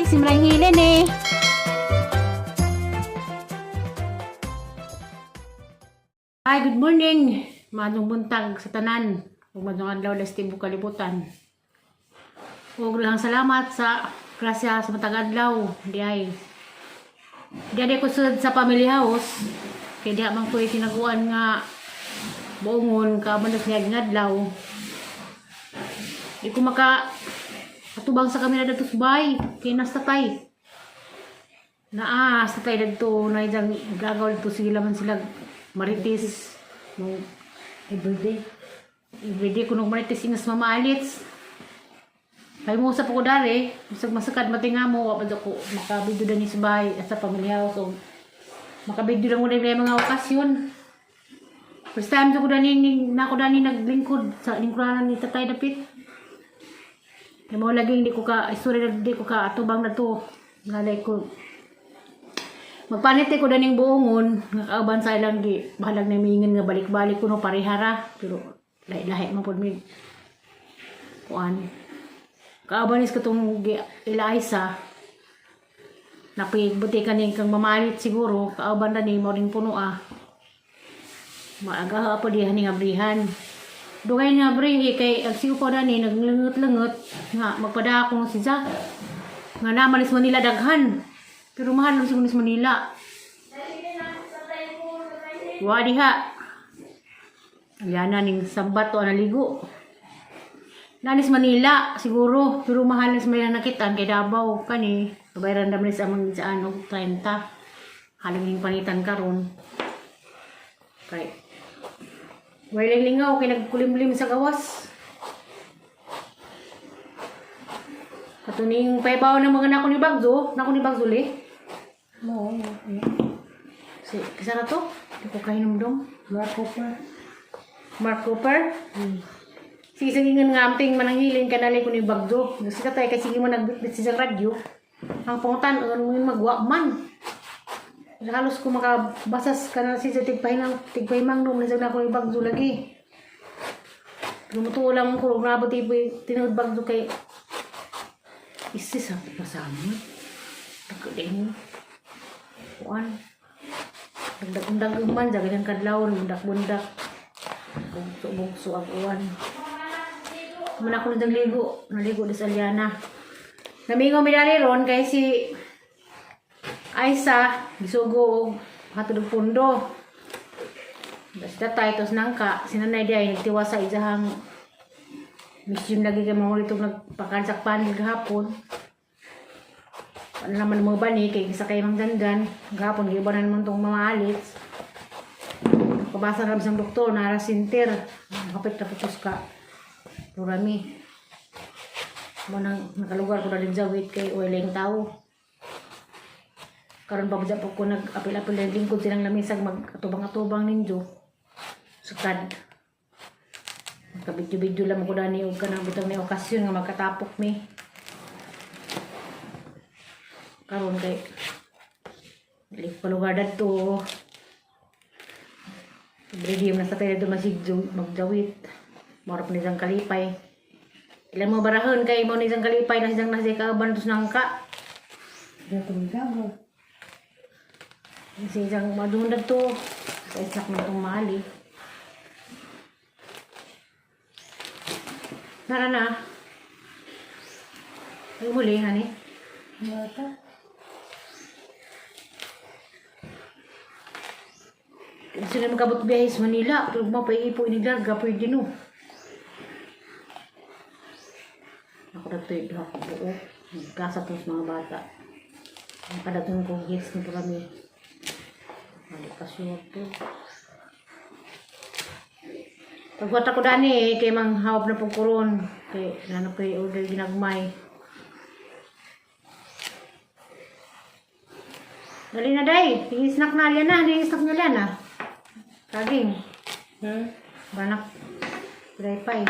si Marangilin eh. Hi, good morning. Madong buntag sa tanan. Ug madong adlaw las tibuok kalibutan. Ug lang salamat sa grasya sa matag adlaw. Diay ko sud sa family house. Kay diha man ko tinaguan nga buongon ka mandas niya adlaw. Di ko maka atubang sa kamera dito sa bahay. Kay nastatay. Sa tayo dito na isang gagaw dito sila man sila marites no everyday kuno marites ingas mamaalits ay mo sa ko dare bisag masakad matinga mo wa pa ko makabidyo dani sa bahay at sa pamilya so makabidyo lang mo na mga okasyon first time ko dani naglingkod sa lingkuranan ni Tatay Dapit na mo lagi hindi ko ka istorya di ko ka atubang na to nalay ko magpanit ko daning buongon nga kauban sa ilang gi bahalag na mingin nga balik-balik kuno parehara pero lahi-lahi man pud mi kuan kauban is katong Eliza napigbuti kaning kang mamalit siguro kauban na ni mo ring puno maaga pa diha ning abrihan dugay nga abri kay ang siupaw na ni naglengot-lengot nga magpadakong si Jack nga naman is Manila daghan pero mahal lang siguro sa Manila. Wadiha. Yan na ning sambat to naligo. Nanis Manila siguro pero mahal lang sa Manila nakitaan kay Davao kani. Babayaran daw ni sa mga sa ano 30. Haling ning panitan karon. Kay way lingaw kay nagkulimlim sa gawas. Katuning paybaw ng mga nako ni Bagzo li. No. Si, kisa na to? Hindi ko kahinom dong. Mark Cooper? Sige, sagingan nga amting mananghilin ka nalay ko ni Bagzo. Kasi ka tayo, kasi mo nagbitbit sa radyo. Ang pangutan, ano mo yung magwa man. Halos ko makabasas ka na siya tigpahimang nung nasag na ako ni Bagzo lagi. Lumutuo lang ko, nabot tinawad Bagzo kay isis ang pasama. Pagkudin mo. Kuan. Bundak-bundak man, jaga ng kadlaw, bundak-bundak. Bugso ang uwan. Muna ko naligo di sa Aliana. Namingo midali ron kay si Aisa, gisugo hatod pundo. Basta tayo tos nangka, sinanay di ay nagtiwasa isahang mission lagi kay mga ulit nagpakansak panig hapon. Ano naman mo ba ni kay sa kay mang dandan gapon gibanan mo tong mga alits kabasa ram sang doktor na sinter kapit na putos ka rurami mo nang nakalugar ko na din jawit kay oiling tao karon pa po ko nag-apil-apil ng lingkod silang lamisag mag-atubang-atubang ninyo sukad kabidyo-bidyo lang ko dani og kanang butang na okasyon nga magkatapok mi karon kay dili palugar dadto medium na sa tayo do magjawit marap ni sang kalipay ilan mo barahon kay mo ni sang kalipay na siyang nasa kauban dos nangka datong gago si sang madun dadto sa isak man tong mali na ay muli hani bata sila magkabot biyahe sa Manila pero mapaiipo inilarga pwede no ako dagtoy ako buo nagkasa to sa mga bata ang kadatong kong hits ni Parami malikasyon to pagwata ko dani kay mang hawap na pagkuron kay nanap kay order ginagmay dali na day i-snack na alyan na i-snack na alyan na saging. Banak. Pray-pay.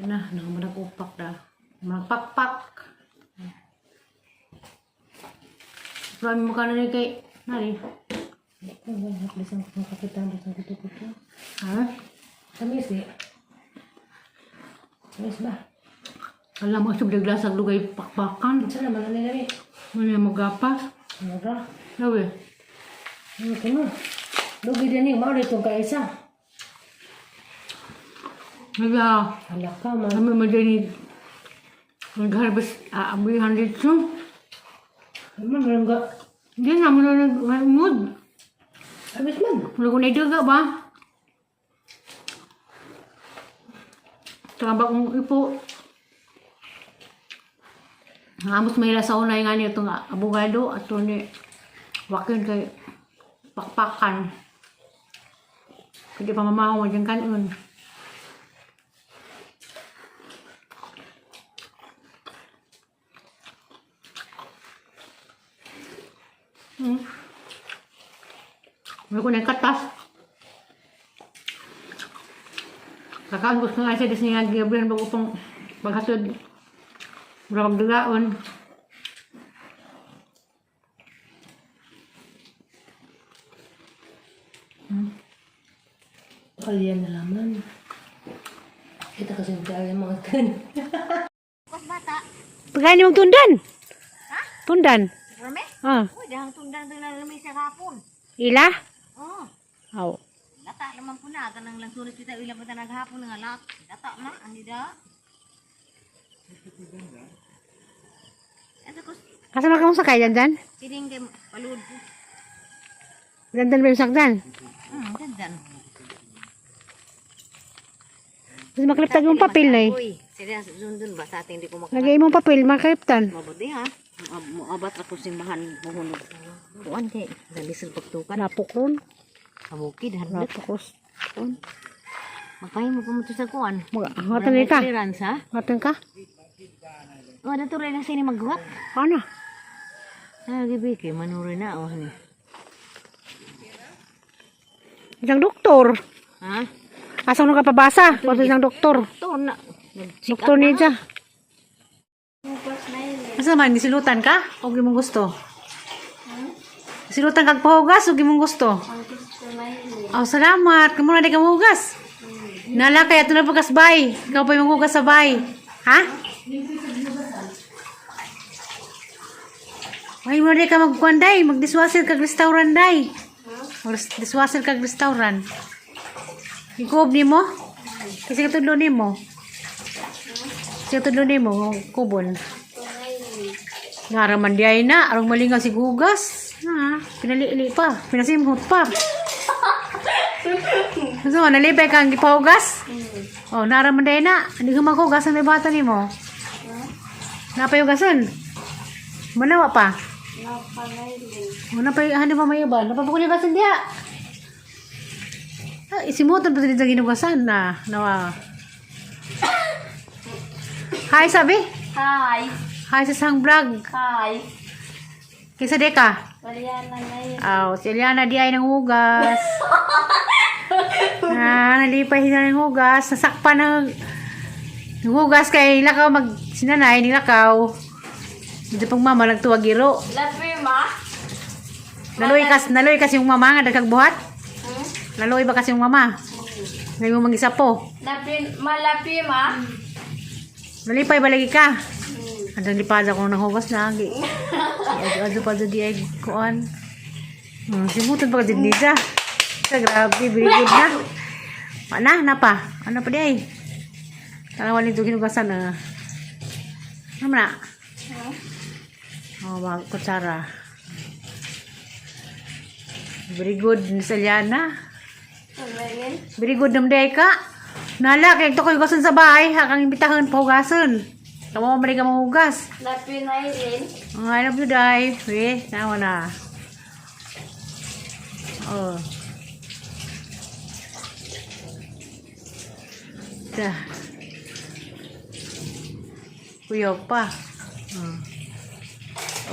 Na, nakamanag-upak na. Managpak-pak. Marami mo ka na rin kay... Nari. Bisang kapitan. Bisang kutu-kutu. Ha? Tamis eh. Tamis ba? Alam mo, subdag lasag lugay pakpakan. Ito naman na nila eh. Ano yung magapa? Ano ra? Lawi. Ano ito na? Lugi din eh. Mao itong kaisa. Nagla. Hala ka man. Kami madini. Nag-harvest. Abuyan dito. Naman meron ka. Hindi naman na nag-mood. Abis man. Wala ko naidaga ba? Tama kong ipo. Amos mahila sa unay nga niya itong abogado at ito ni wakin kay pakpakan. Hindi pa mamahaw mo dyan kanon. May ko na yung katas. Kakagos na nga siya dis nga Gabriel bago pang paghatod. Mura kang dugaon. Kalian na laman. Kita kasi magkaya mga kan. Pagkain yung tundan. Ha? Tundan. Rame? Ah. Uy, dahang tundan doon na rame sa kapon. Ila? Oo. Aw. Lata naman po na. Kanang lang sulit kita ilang pata naghapon nga lat. Lata na. Ang da. Ito ko. Kasama ka mo sakay dyan? Kining kay palud po. Dandan ba yung sakdan? Dandan. Kasi makliptag yung papel na eh. Uy, sila sundun ba sa atin di ko makakita. Lagay mong papel, makliptan. Mabuti ha. Muabat ako simbahan buhunog. Tuan kay. Dalisag pagtukan. Lapok ron. Kabukid. Handot. Lapok ron. Tuan. Magpahin mo pumunta sa kuan. Hatan ka. Clearance ha. Hatan ka. O, natuloy na sini magguwat. Ano? Gabi kay manuroy na oh ni. Isang doktor. Ha? Asang nung kapabasa? Pwede isang doktor. To na. Doktor niya dyan. Asa man, gisilutan ka? O mong gusto? Gisilutan kag pahugas o mong gusto? Oh, salamat. Kamu na di ka mahugas. Nala kaya ito na pagkasbay. Ikaw pa yung mahugas sa bay. Ha? Ay, mo na di ka magkuanday. Mag-diswasher kag restaurant day. Diswasher kag restaurant. Ikuob ni mo? Kasi katudlo ni mo. Kasi katudlo ni mo, kubon. Ngaraman di ay na, arong malingaw si gugas. Ha, pinaliili pa, pinasimhot pa. So, nalipay kang gipahugas? Oh, naraman di ay na, hindi ka maghugas ang may bata ni mo. Napayugasan? Manawa pa? Napay, hindi pa may iba. Napapakuligasan diya. Isimutan pa sa ginugasan na nawa. Hi, sabi? Hi. Hi sa sang vlog. Hi. Kisa deka? Mariana na yun. Aw, si Eliana di ay nang hugas. Nalipay siya ng hugas. Nasakpan ng hugas kay lakaw sinanay ni lakaw. Dito pang mama nagtuwag iro. Lapi ma? Naloy kasi yung mama nga dagkag buhat. Naloy ba kasi yung mama? Ngayon mo mag-isa po. Malapi ma? Nalipay ba lagi ka? Andang lipada ko ng hugas na agi. Ado pa di ay kuan. Simutan pa ka din nisa. Grabe, very good na. Mana, napa? Ano pa di ay? Talawan nito ginugasan na. Ano na? Oh, mga kutsara. Very good, Miss Eliana. Very good namday ka. Nala, kaya ito ko hugasan sa bahay. Hakang imbitahan pa hugasan. Kamu mo ka mahugas. Lapi na yun. Ang hanap nyo dahi. Weh, nawa na. Oh. Dah. Kuyog pa.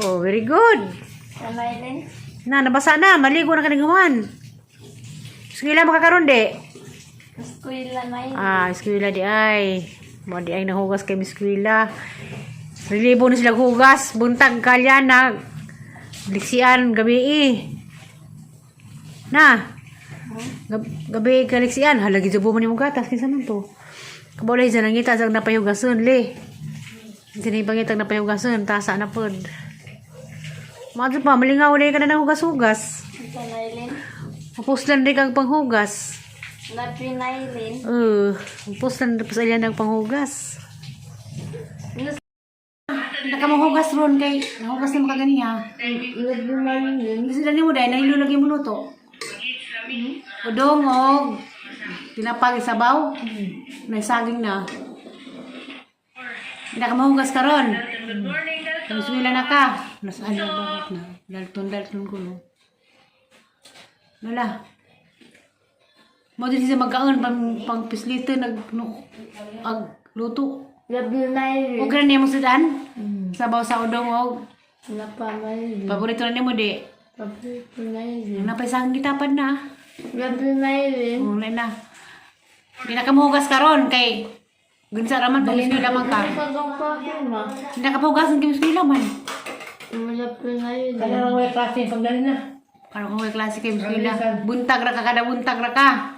Oh, very good. Sanay din. Na, nabasa na. Maligo na kaniguman. Eskwela makakaroon di. Eskwela na yun. Eskwela di ay. Mo di ay nahugas kay eskwela. Relibo na sila hugas. Buntag kalyan na. Liksian gabi Na. Gabi ka liksian. Halagi sa buman yung gatas. Kinsa man to. Kabalay sa nangita sa napahugason. Le. Sini pangitag na payugasan, tasa na pod. Mato pa, malingaw na ka na ng hugas-hugas. Pinailin. Mapuslan rin kang panghugas. Na pinailin. Mapuslan rin pa sa ilan ng panghugas. Nakamuhugas ron kay nahugas na makaganiya. Kasi dali mo dahil nahilo lagi mo luto. Udong o tinapag sabaw. Naisaging na. Nakamuhugas ka ron. Nagsuwila na ka. Nasaan na bakit na? Dalton ko no. Wala. Mo din siya magkaon pang pislito luto. Gabi na yun. O ganun niya mo sudan? Sabaw sa udong o. Wala pa may. Paborito na niya mo di. Paborito na yun. Napaisang gitapad na. Gabi na yun. Wala na. Hindi na kamuhugas ka ron kay gunsa raman pag-iswila man ka. Pagong pa ako ma. Hindi na kapuhugasan kay iswila man. Gabi na yun. Kaya lang may klase yung pagdali na. Parang kung may klase kay iswila. Buntag ra ka kada buntag ra ka.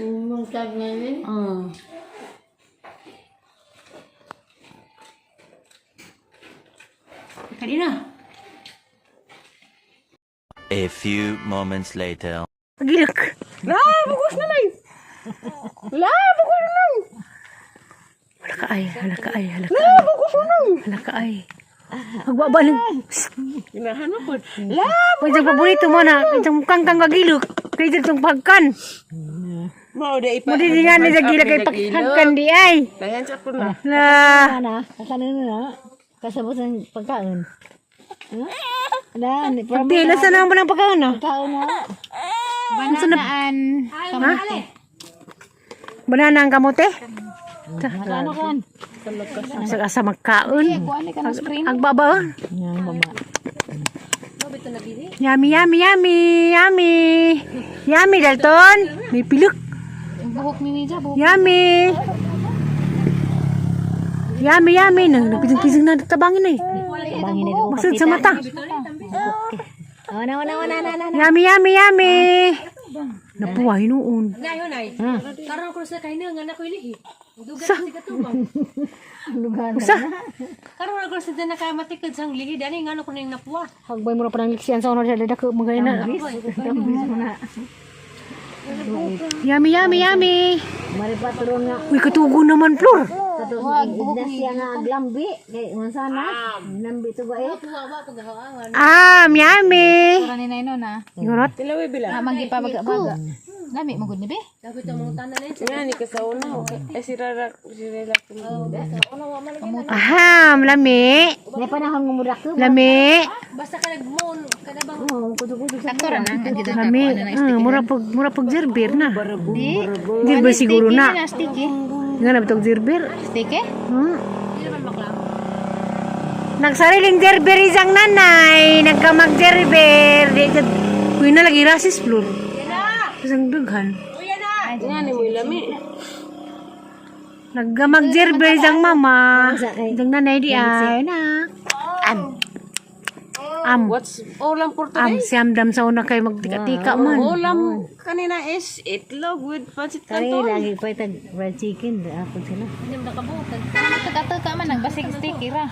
Umuntag na yun. Kanina. A few moments later. Pagilak. Bukus na may. Bukus na may. Hala ka ay. Hala ka ay. Magbabalik. Ginahan mo po. Pwede yung paborito mo na. Itong kangkang kagilok. Pwede itong pagkan. Mau deh ipa. Mudi nga ni dagila kay pagkan di ay. Dayan sa ko na. Lah. Ana, kasanin na. Kasabot ng pagkaon. Ada, Pagtila sa naman ng pagkaon na. pagkaon na. Bananaan. Ha? Banana ang kamote? Ano kan? Asa magkaon. Agbabaon. Yan, mama. Yummy, yummy, yummy. Yummy. Yummy, Dalton. May pilok. Buhok ni Nija, buhok. Yummy. Yummy, yummy. Nagpising-pising na tabangin eh. Bangin nito. Maksud sa mata. Wana. Yummy, yummy, yummy. Napuway noon. Karang ko sa kain nga na ko ini. Sa? Sa? Karang ko sa dana kay matikad sang lihi dani nga ko ning napuwa. Hagbay mo na pa ng liksiyan sa unod sa dadak magay na. Yummy, yummy, yummy. Mari patron nga. Uy, katugo naman, Flor. Wag buhok siya nga aglambi. Kay masana. Lambi to ba eh? Yummy. Ni Nino na. Sigurot? Tilawi bila. Manggi pa baga. Lami mo gud ni be. Dapat mo tanan ni. Nga ni kasauna. Eh sirara. Aham, lami. May panahon ngumudak ko. Lami. Basta ka nagmon kada bang. Oh, kudu-kudu sakto ra na. Lami. Mura pag zirbir na. Zirbir siguro na. Sticky. Nga na bitog zirbir. Sticky? Nagsariling zirbir isang nanay. Nagkamag-zirbir. Uy na lagi rasis, Flor. Isang dughan. Nga ni mo ilami. Nagkamag-zirbir isang mama. Isang nanay di ay. Na. What's ulam for today? Siyamdam sa una kay magtika-tika man. Ulam kanina is itlog with pancit Kari canton. lagi pa itag fried chicken. Ako sila. Taka-taka man ang basig sticky ra.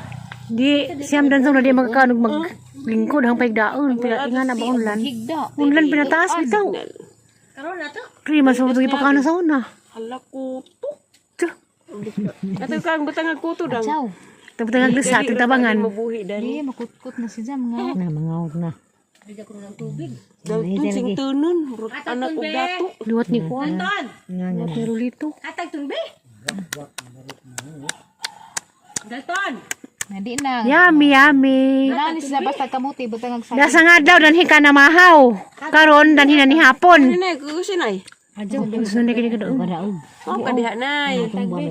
Di, siyamdam sa una di magkakanog maglingkod hang paigdaon. Pinaingan na ba unlan? Higda. Unlan pinataas bitaw. Karon na to. Krima sa mga ipakano sa una. Hala kuto. Tiyo. Ato kang butang kuto dang. Ciao. Tapos naglis sa ating tabangan. Mabuhi dali. Makutkot na si Jam nga. Na mangaw na. Dalton sing tunon, rut anak ug dato. Liwat ni Kuan. Nga Liwat ni Rolito. Atag tunbe. Dalton. Hindi na. Yummy, yummy. Nani sila basta kamuti butang agsa. Dasa nga daw, danhi ka na mahaw. Karon danhi na ni hapon. Nay kusinay. Gusto na kini ka doon. Kadaog. Oh kadiha nay.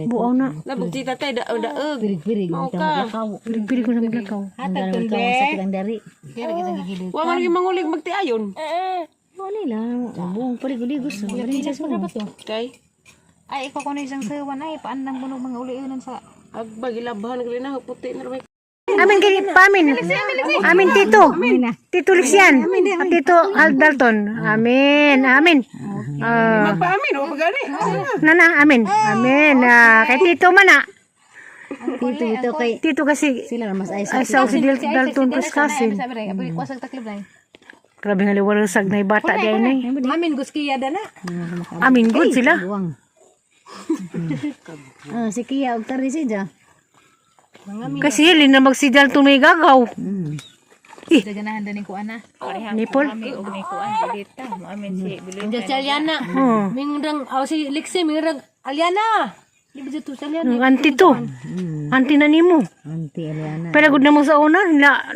Buaw na. Labog tita tay daog. Pirig-pirig. Mao ka. Pilig-pilig ko na maglakaw. Hatag tulbe. Sakit ang dari. Kaya kita gigilid. Wa man mangulig magtiayon. Wala lang. Buong paligos. Galing sa sura ba to? Kay Ay, ikaw ko na isang sayawan ay paandang bunog mga uli-unan sa... agbag ilabahan gali na puti na rin. Amin kay pamin. Amin tito. Tito Lixian. At tito Aldalton. Amin. Amin. Magpaamin o magani. Nana, amin. Amin. Kay tito man na. Tito ito kay Tito kasi sila na mas ay ay sa si Dalton Puskasin. Grabe nga liwarasag na bata di ay nay. Amin guskiya dana. Amin good sila. Buwang. Si Kia og tari siya. Kasi hilin na mag si Dalton may gagaw. Ganahan din ko ana. Nipol. Kami og ni kuan dito. Mo amin si Biloy. Diyan si Aliana. Oh. Mingrang, si Lexi, mingrang, Aliana. Di ba dito si Aliana? Ang auntie to. Auntie na nimo. Auntie Eliana. Pero good na mo sa una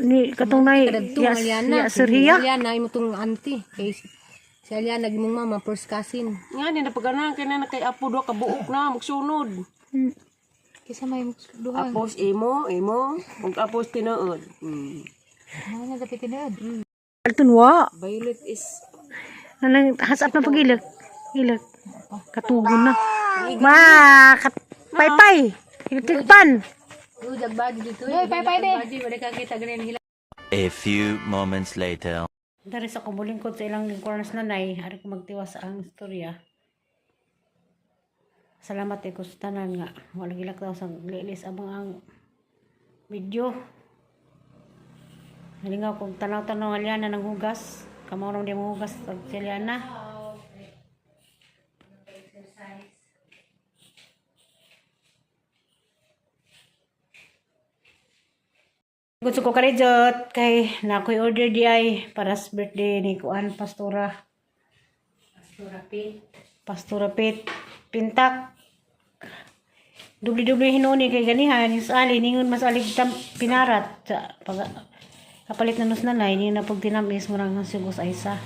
ni katong nay. Kadagtong Aliana. Sir Hiya. Aliana, imo tong auntie. Kay si Aliana, gimong mama, first cousin. Nga, di na pagkana, kaya na kay Apo do, kabuok na, magsunod. Kisa may duha. Apos imo, ug apos tinuod. Ano nga dapat tinuod? Dalton wa. Violet is Nanang hasap na pagilak. Ilak. Katugon na. Ma, paypay. Tikpan. Ujag badi dito. Doy, pay de. Badi, wala ka kita ganyan hila. A few moments later. Dari sa kumulingkod sa ilang lingkuranas nanay, hari ko magtiwas sa ang istorya. Salamat ko sa tanan nga. Wala gilak daw sa lilis abang ang video. Halingaw kung tanaw-tanaw Aliana ng hugas. Kamaw naman di mo hugas sa Aliana. Gusto ko karejot kay nakoy order di ay para sa birthday ni Kuan Pastora. Pastora Pit. Pintak. Dubli-dubli hinuni kay ganihan. Yung sali, ningon mas alig pinarat. Sa kapalit na nus nanay, ningon na pag tinamis mo lang ang sigos ay isa.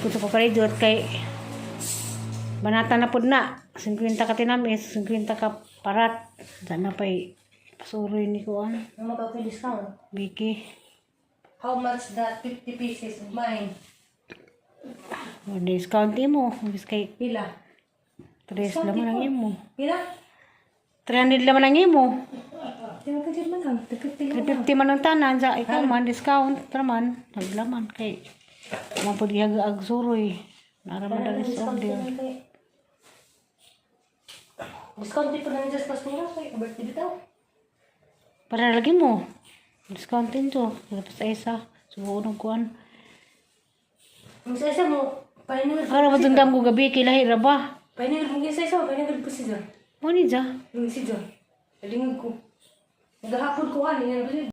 Gusto ko karejot kay banata na pud na. 50 ka tinamis, 50 ka parat. Sana pa'y pasuroy ni Kuan. Ano ka kay discount? Vicky. How much that 50 pieces of mine? Discount mo. Bis kay Pila? 3 laman ang imo. Pila? 300 laman ang imo. Tingnan ka dyan man lang. 50 350 man ang tanan. Sa ikaw man, discount. Traman. Naglaman. Kay mapod ag suroy. Naraman na rin sa order. Discount di pa lang dyan sa pastura. Kaya birthday dito. Para lagi mo. Discount din to. Tapos sa isa. Subukan ng kuan. Ang isa mo, paningal. Para matundam ko gabi. Kilahira ba? Paningal mo yung isa. Paningal po siya. Mani dya. Yung si John. Alingod ko. Nagahapon ko yan kasi.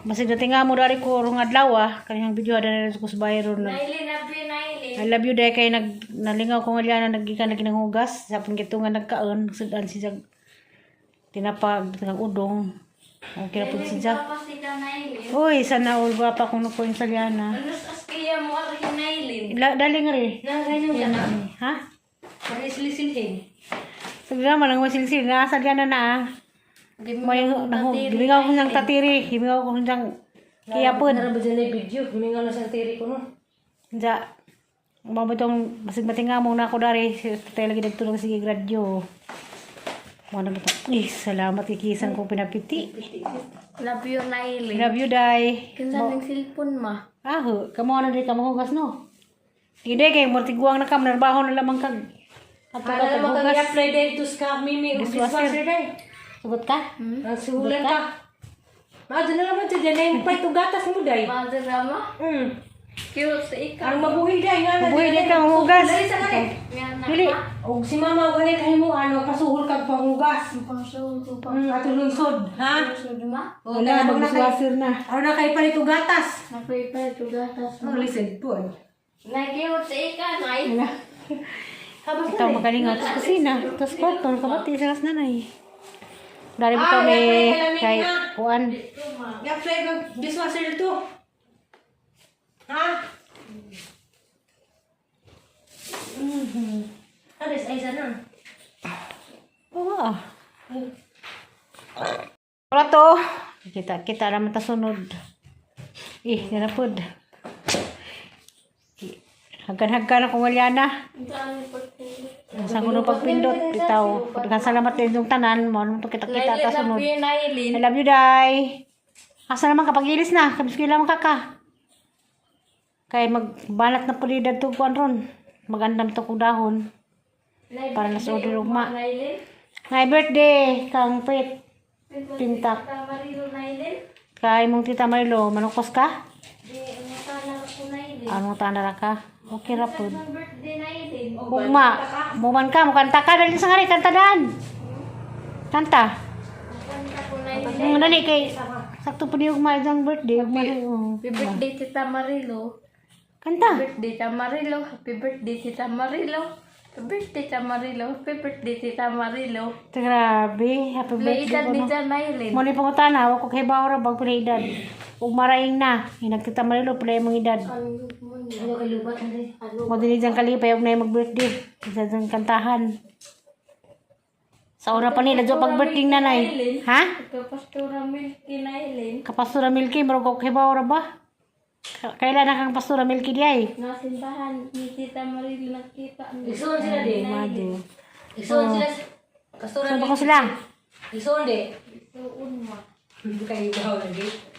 Masig dating nga mo dari ko rong adlaw kaniyang video ada na ko sa bayro na. I love you day kay nalingaw ko nga na nagikan lagi ng hugas sa pun gito nga nagkaon sudan si jag tinapag ng udong. Okay na pud si jag. Uy, sana all gwapa kung nuko yung Saliana. Dali nga rin. Ha? Panisilisilhin. Sabi naman ang masilsil nga Saliana na may gimingaw ko ng tatiri, gimingaw ko ng kiyapod. Nara ba dyan na video? Humingaw na sa tiri ko no. Diya, mabitong masig matinga mo na ako dari, tayo lagi nagtulong sige gradyo. Mana ba ito? Salamat ikisan ko pinapiti. Love you Nailin. Love you, day. Kinsa ning cellphone ma? Kamo na di ka mahugas no? Hindi kay mortiguang na kam, narbaho na lamang kag. Ato ka Ano mo kang paghugas. i-apply din to scam mimi. Dishwasher din. Sugot ka? Nagsuhulan ka. Maado na naman siya dyan na yung pay gatas mo day. Madrama? Cute sa ikaw. Ang mabuhay day nga na. Buhay din kang hugas. Dali sa kani. Yan na. Dili. O si mama ganit kayo mo ano pasuhol kag panghugas. Pangsul ko pa. Ato lungsod. Ha? Pangsul ma? O Wala, na mag-dishwasher na. Ano na kayo palito gatas? Naprepare to gatas. Ano listen po. Na-cute sa ikaw, Nay. Habang Ikaw magalingat sa kusina. Tapos kwarto, kabati sa kas nanay. Dari mo kami kay Juan. i-apply kag dishwasher to. Ha? Alis ay sana. Oo. Wala to. Kita naman ta sunod. Nanapod. Hagkan-hagkan ako Waliana. Sa kuno pagpindot bitaw. Salamat din yung tanan mo nung kita-kita ta sunod. Love you Nailin. I love you, day. Asa naman kapag ilis na, kabiskila man kaka. Kay magbalat na pulidad to kuan ron. Magandam to kong dahon. Para na sa order ugma. Nailin. Happy birthday, Kang Prit. Tintak. Tamarilo na ilin. Kay mong tita Marilo, manukos ka? Di, ano tala ko na ilin. Anong tanda ka? Okay ra po. Ang birthday na ilin. Ugma, muman ka, mukanta ka, dali sa ngari, kanta daan. Kanta. Kanta ko na ilin. Ang dali kay, sakto po ni Ugma isang birthday. Ugma na yung. Happy birthday, Tita Marilo. Kanta. Birthday, Tita Marilo. Happy birthday, Tita Marilo. Happy birthday, Tita Marilo. Happy birthday, Tita Marilo. Grabe, happy birthday Laidad po ni no. Jan na ilin. Muli pangutana, wako kay Baura, bag pinaidad. Ugma raing na, hinagtita Marilo, pala yung mga edad. Ano kalubat na rin? Ano? Mo din diyang kalipay, huwag na yung mag-birthday. Isa diyang kantahan. Sa ora pa nila, dyan pag-birthday nanay. Ha? Pastora Milky na ilin. Kapastura Milky, marag ako kay Baura ba? Kailan na kang Pastura Milky di ay? Nasimbahan ni Tita Marilo nakita. Isuon sila di. Madi. Isuon sila. Kastura Saan ba ko sila? Isuon di. Suun ma. Hindi kayo daw lagi.